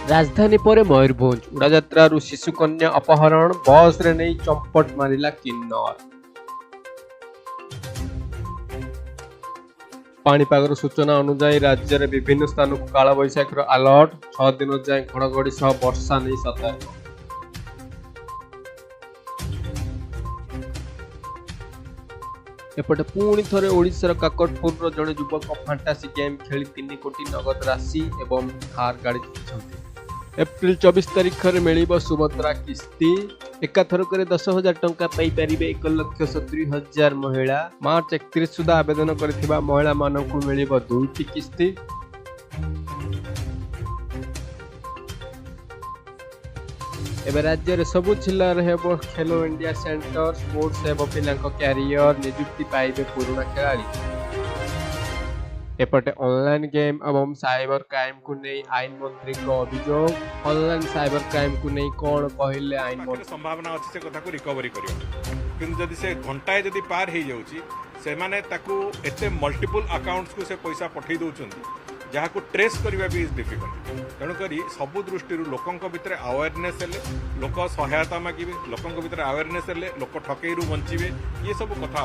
राजधानी पर मयूरभंज उड़ायात्रु शिशुकन्या अपहरण बस रे नहीं चंपट मारिला किन्नर। पाणीपागर सूचना अनुसार राज्य में विभिन्न स्थान को काल बैशाखी अलर्ट 6 दिन जाए घड़घड़ी सह वर्षा नहीं सतर्क। एपटे पुणी थे ओडिशार काकटपुर जड़े युवक फैंटासी गेम खेली 3 कोटी नगद राशि एवं थार गाड़ी जीति। एप्रिल 24 तारीख में मिल सुभद्रा किस्ती एकाथरक 10,000 टंका पारे 1,70,000 महिला। मार्च 31 सुधा आवेदन कर महिला मानक मिल 2टी किस्ती। एवं राज्य में सबु जिले में खेलो इंडिया सेंटर स्पोर्ट्स एवं पिला क्यारियर निजुक्ति पाइबे पुराणा खेलाड़ी। एपटे ऑनलाइन गेम एवं साइबर क्राइम को नहीं आईन मंत्री को अभियोग। ऑनलाइन साइबर क्राइम को नहीं कौन कहले आईन मंत्री संभावना अच्छी से कथा को रिकवरी करियो किंतु जदि से घंटाए जदि पार हो जाउची से माने ताकू एते मल्टीपल अकाउंट्स को से पैसा पठै दउचंती जहाँ को ट्रेस करबा भी इज डिफिकल्ट। तेणु करी सबु दृष्टि लोकों भितर अवेयरनेस हेले लोक सहायता मागिबे लोकों भितर अवेयरनेस हेले लोक ठकई रु बंचिबे ये सब कथा।